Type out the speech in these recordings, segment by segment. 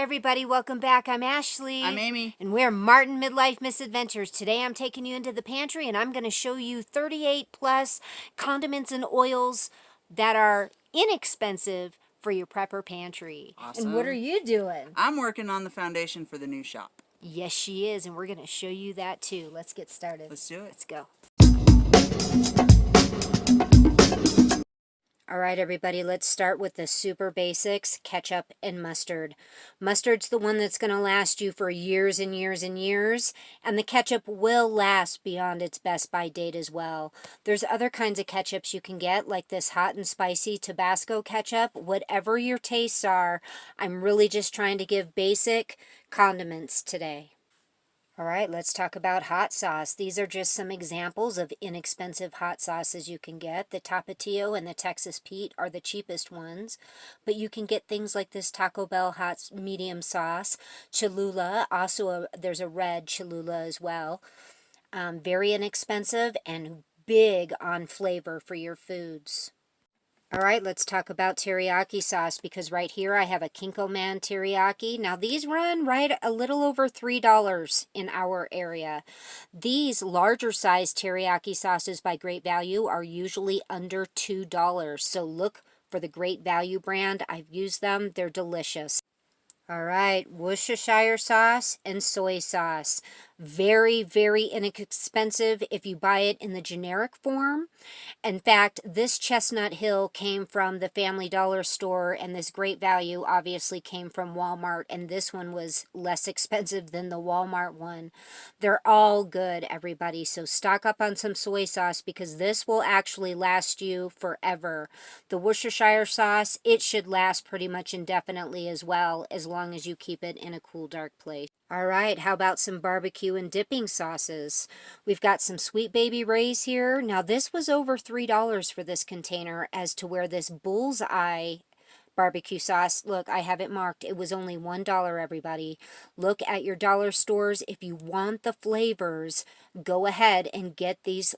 everybody, welcome back. I'm Ashley. I'm Amy. And we're Martin Midlife Misadventures. Today I'm taking you into the pantry and I'm going to show you 38 plus condiments and oils that are inexpensive for your prepper pantry. Awesome. And what are you doing? I'm working on the foundation for the new shop. Yes, she is, and we're going to show you that too. Let's get started. Let's do it. Let's go. All right, everybody, let's start with the super basics, ketchup and mustard. Mustard's the one that's going to last you for years and years and years, and the ketchup will last beyond its best-by date as well. There's other kinds of ketchups you can get, like this hot and spicy Tabasco ketchup. Whatever your tastes are, I'm really just trying to give basic condiments today. All right, let's talk about hot sauce. These are just some examples of inexpensive hot sauces you can get. The Tapatio and the Texas Pete are the cheapest ones, but you can get things like this Taco Bell hot medium sauce, Cholula, also there's a red Cholula as well. Very inexpensive and big on flavor for your foods. All right, let's talk about teriyaki sauce, because right here I have a Kinko Man teriyaki. Now these run right a little over $3 in our area. These larger size teriyaki sauces by Great Value are usually under $2. So look for the Great Value brand. I've used them. They're delicious. All right, Worcestershire sauce and soy sauce. Very, very inexpensive if you buy it in the generic form. In fact, this Chestnut Hill came from the Family Dollar store, and this Great Value obviously came from Walmart, and this one was less expensive than the Walmart one. They're all good, everybody, so stock up on some soy sauce because this will actually last you forever. The Worcestershire sauce, it should last pretty much indefinitely as well, as long as you keep it in a cool, dark place. All right, how about some barbecue and dipping sauces? We've got some Sweet Baby Ray's here. Now, this was over $3 for this container, as to where this Bullseye barbecue sauce, look, I have it marked. It was only $1, everybody. Look at your dollar stores. If you want the flavors, go ahead and get these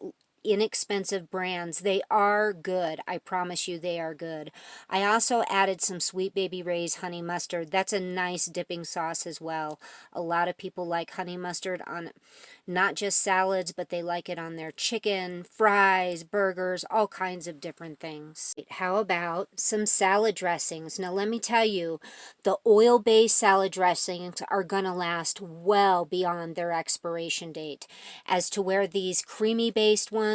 inexpensive brands. They are good. I promise you they are good. I also added some Sweet Baby Ray's honey mustard. That's a nice dipping sauce as well. A lot of people like honey mustard on not just salads, but they like it on their chicken, fries, burgers, all kinds of different things. How about some salad dressings? Now let me tell you, the oil-based salad dressings are going to last well beyond their expiration date. As to where these creamy-based ones,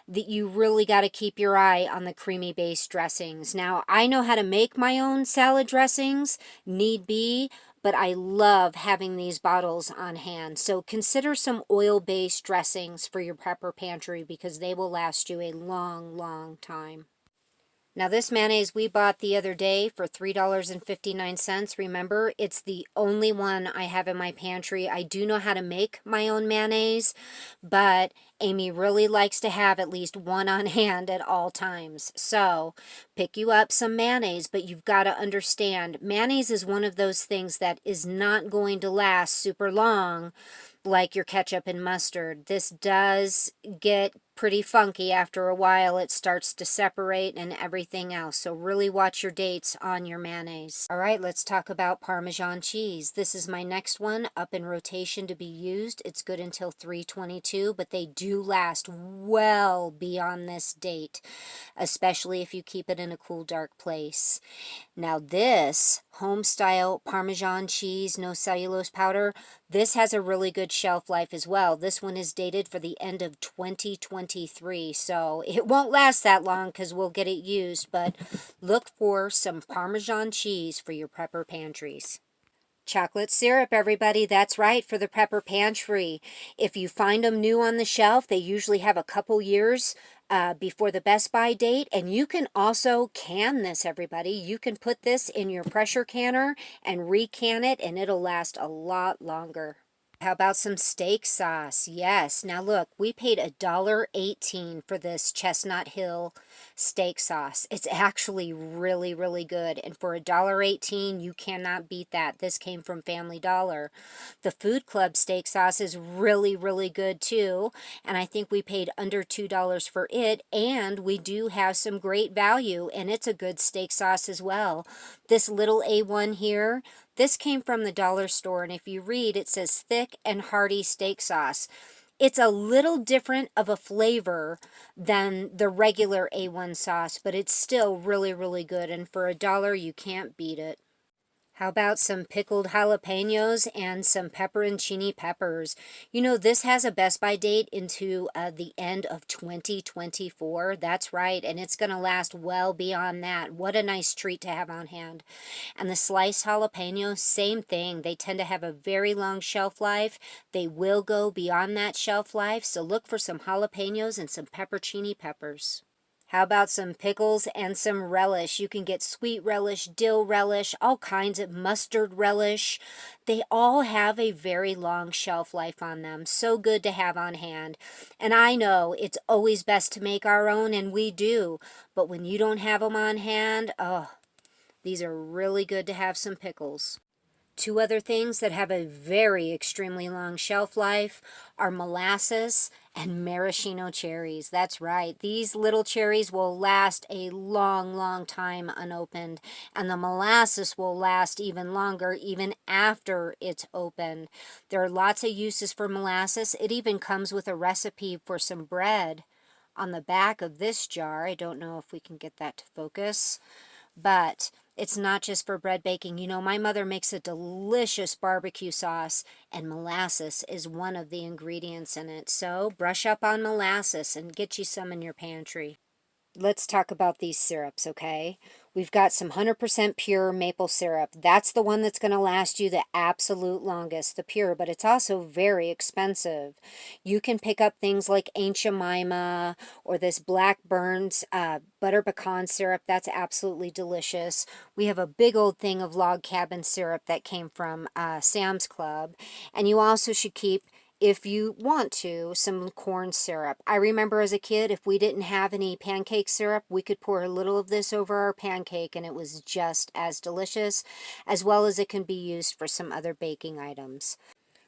that you really got to keep your eye on the creamy based dressings. Now, I know how to make my own salad dressings, need be, but I love having these bottles on hand. So consider some oil-based dressings for your prepper pantry because they will last you a long, long time. Now this mayonnaise we bought the other day for $3.59. Remember, it's the only one I have in my pantry. I do know how to make my own mayonnaise, but Amy really likes to have at least one on hand at all times. So pick you up some mayonnaise, but you've got to understand, mayonnaise is one of those things that is not going to last super long like your ketchup and mustard. This does get pretty funky after a while. It starts to separate and everything else. So really watch your dates on your mayonnaise. All right, let's talk about Parmesan cheese. This is my next one up in rotation to be used. It's good until 3/22, but they do last well beyond this date, especially if you keep it in a cool, dark place. Now this home-style Parmesan cheese, no cellulose powder, this has a really good shelf life as well. This one is dated for the end of 2023, so it won't last that long because we'll get it used, but look for some Parmesan cheese for your prepper pantries. Chocolate syrup, everybody. That's right, for the prepper pantry. If you find them new on the shelf, they usually have a couple years before the best by date, and you can also can this, everybody. You can put this in your pressure canner and recan it, and it'll last a lot longer. How about some steak sauce? Yes. Now look, we paid $1.18 for this Chestnut Hill steak sauce. It's actually really, really good. And for $1.18, you cannot beat that. This came from Family Dollar. The Food Club steak sauce is really, really good too. And I think we paid under $2 for it. And we do have some great value. And it's a good steak sauce as well. This little A1 here, this came from the dollar store. And if you read, it says thick and hearty steak sauce. It's a little different of a flavor than the regular A1 sauce, but it's still really, really good. And for $1, you can't beat it. How about some pickled jalapenos and some pepperoncini peppers? You know, this has a Best By date into the end of 2024. That's right, and it's going to last well beyond that. What a nice treat to have on hand. And the sliced jalapenos, same thing. They tend to have a very long shelf life. They will go beyond that shelf life, so look for some jalapenos and some pepperoncini peppers. How about some pickles and some relish? You can get sweet relish, dill relish, all kinds of mustard relish. They all have a very long shelf life on them. So good to have on hand. And I know it's always best to make our own, and we do. But when you don't have them on hand, oh, these are really good to have some pickles. Two other things that have a very extremely long shelf life are molasses and maraschino cherries. That's right. These little cherries will last a long, long time unopened. And the molasses will last even longer, even after it's opened. There are lots of uses for molasses. It even comes with a recipe for some bread on the back of this jar. I don't know if we can get that to focus. But it's not just for bread baking. You know, my mother makes a delicious barbecue sauce, and molasses is one of the ingredients in it. So brush up on molasses and get you some in your pantry. Let's talk about these syrups, okay? We've got some 100% pure maple syrup. That's the one that's going to last you the absolute longest, the pure, but it's also very expensive. You can pick up things like Aunt Jemima or this Blackburn's butter pecan syrup. That's absolutely delicious. We have a big old thing of log cabin syrup that came from Sam's Club. And you also should keep, if you want to, some corn syrup. I remember as a kid, if we didn't have any pancake syrup, we could pour a little of this over our pancake and it was just as delicious, as well as it can be used for some other baking items.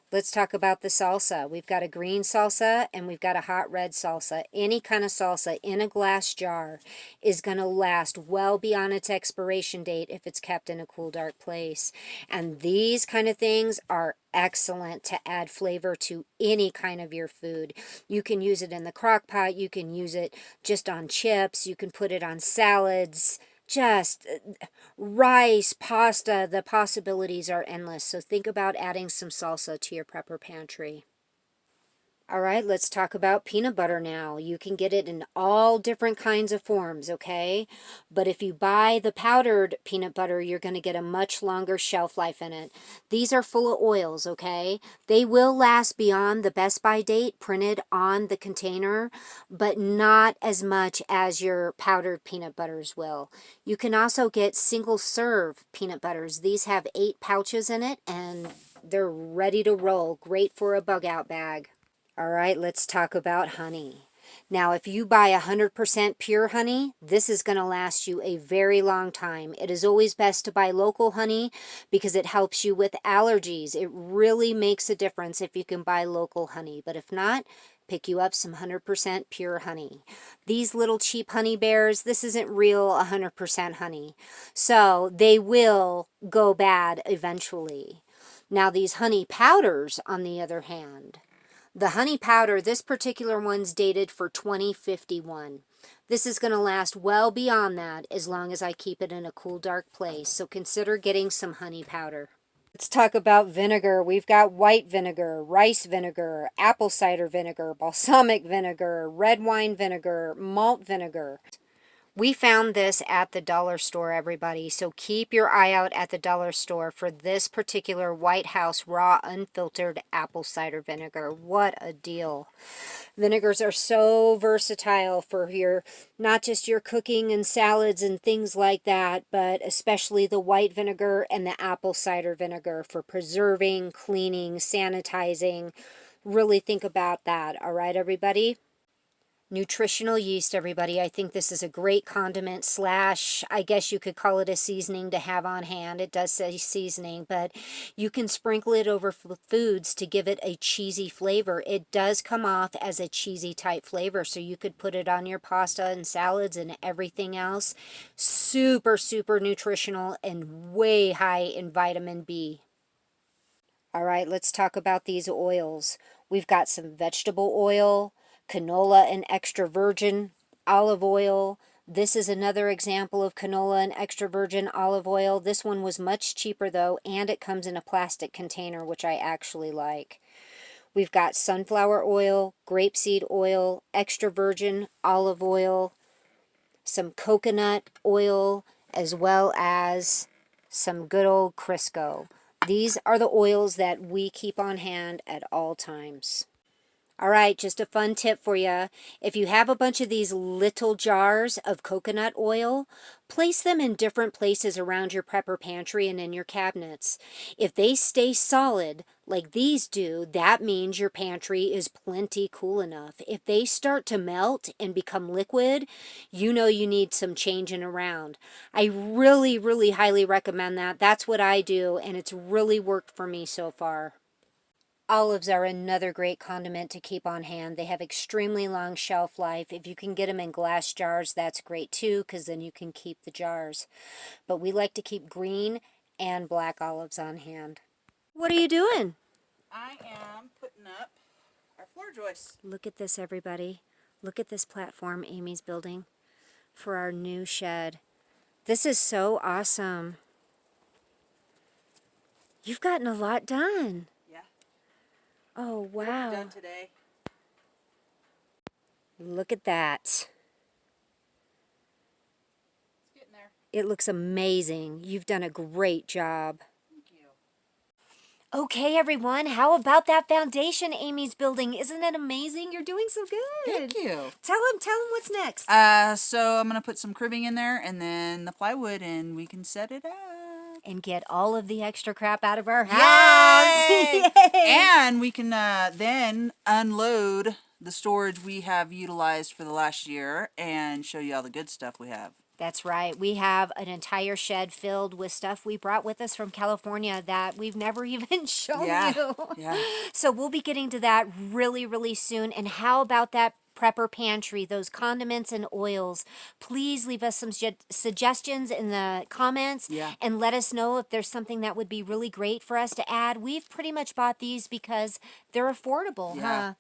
Let's talk about the salsa. We've got a green salsa and we've got a hot red salsa. Any kind of salsa in a glass jar is going to last well beyond its expiration date if it's kept in a cool, dark place. And these kind of things are excellent to add flavor to any kind of your food. You can use it in the crock pot. You can use it just on chips. You can put it on salads. Just rice, pasta, the possibilities are endless. So think about adding some salsa to your prepper pantry. All right, let's talk about peanut butter now. You can get it in all different kinds of forms, okay? But if you buy the powdered peanut butter, you're going to get a much longer shelf life in it. These are full of oils, okay? They will last beyond the Best By date printed on the container, but not as much as your powdered peanut butters will. You can also get single-serve peanut butters. These have 8 pouches in it, and they're ready to roll. Great for a bug-out bag. All right, let's talk about honey. Now, if you buy 100% pure honey, this is going to last you a very long time. It is always best to buy local honey because it helps you with allergies. It really makes a difference if you can buy local honey. But if not, pick you up some 100% pure honey. These little cheap honey bears, this isn't real 100% honey. So they will go bad eventually. Now, these honey powders, on the other hand, the honey powder, this particular one's dated for 2051. This is going to last well beyond that as long as I keep it in a cool, dark place. So consider getting some honey powder. Let's talk about vinegar. We've got white vinegar, rice vinegar, apple cider vinegar, balsamic vinegar, red wine vinegar, malt vinegar. We found this at the dollar store, everybody, so keep your eye out at the dollar store for this particular White House raw unfiltered apple cider vinegar. What a deal. Vinegars are so versatile for your, not just your cooking and salads and things like that, but especially the white vinegar and the apple cider vinegar for preserving, cleaning, sanitizing. Really think about that, all right, everybody? Nutritional yeast, everybody. I think this is a great condiment slash, I guess you could call it a seasoning to have on hand. It does say seasoning, but you can sprinkle it over foods to give it a cheesy flavor. It does come off as a cheesy type flavor, so you could put it on your pasta and salads and everything else. Super, super nutritional and way high in vitamin B. All right, let's talk about these oils. We've got some vegetable oil, canola and extra virgin olive oil. This is another example of canola and extra virgin olive oil. This one was much cheaper though, and it comes in a plastic container, which I actually like. We've got sunflower oil, grapeseed oil, extra virgin olive oil, some coconut oil, as well as some good old Crisco. These are the oils that we keep on hand at all times. All right, just a fun tip for you. If you have a bunch of these little jars of coconut oil, place them in different places around your prepper pantry and in your cabinets. If they stay solid, like these do, that means your pantry is plenty cool enough. If they start to melt and become liquid, you know you need some changing around. I really, really highly recommend that. That's what I do, and it's really worked for me so far. Olives are another great condiment to keep on hand. They have extremely long shelf life. If you can get them in glass jars, that's great too, because then you can keep the jars. But we like to keep green and black olives on hand. What are you doing? I am putting up our floor joists. Look at this, everybody. Look at this platform Amy's building for our new shed. This is so awesome. You've gotten a lot done. Yeah. Oh, We're wow. done today. Look at that. It's getting there. It looks amazing. You've done a great job. Thank you. Okay, everyone, how about that foundation Amy's building? Isn't it amazing? You're doing so good. Thank you. Tell them what's next. So I'm going to put some cribbing in there and then the plywood and we can set it up. And get all of the extra crap out of our house. Yay! Yay! And we can then unload the storage we have utilized for the last year and show you all the good stuff we have. That's right. We have an entire shed filled with stuff we brought with us from California that we've never even shown you. Yeah. So we'll be getting to that really, really soon. And how about that prepper pantry, those condiments and oils? Please leave us some suggestions in the comments. Yeah. And let us know if there's something that would be really great for us to add. We've pretty much bought these because they're affordable, Yeah. huh?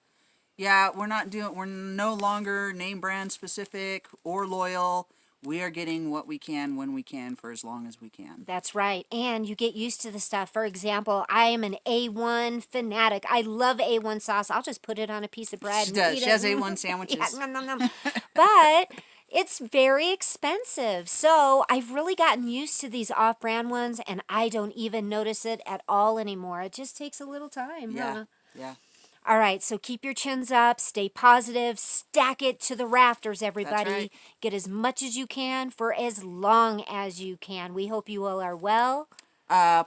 Yeah, we're no longer name brand specific or loyal. We are getting what we can when we can for as long as we can. That's right. And you get used to the stuff. For example, I am an A1 fanatic. I love A1 sauce. I'll just put it on a piece of bread She and does. eat She it. has A1 sandwiches. Yeah, nom, nom, nom. But it's very expensive. So I've really gotten used to these off-brand ones, and I don't even notice it at all anymore. It just takes a little time. Yeah. Huh? Yeah. All right, so keep your chins up, stay positive, stack it to the rafters, everybody. right. Get as much as you can for as long as you can. We hope you all are well.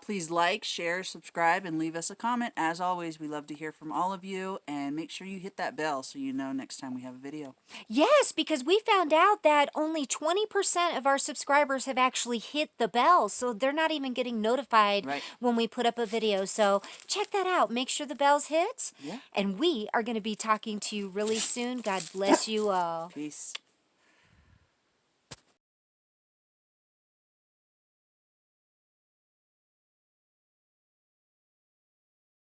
Please like, share, subscribe, and leave us a comment. As always, we love to hear from all of you, and make sure you hit that bell so you know next time we have a video. Yes, because we found out that only 20% of our subscribers have actually hit the bell, so they're not even getting notified Right. when we put up a video. So check that out. Make sure the bell's hit. Yeah. And we are going to be talking to you really soon. God bless you all. Peace.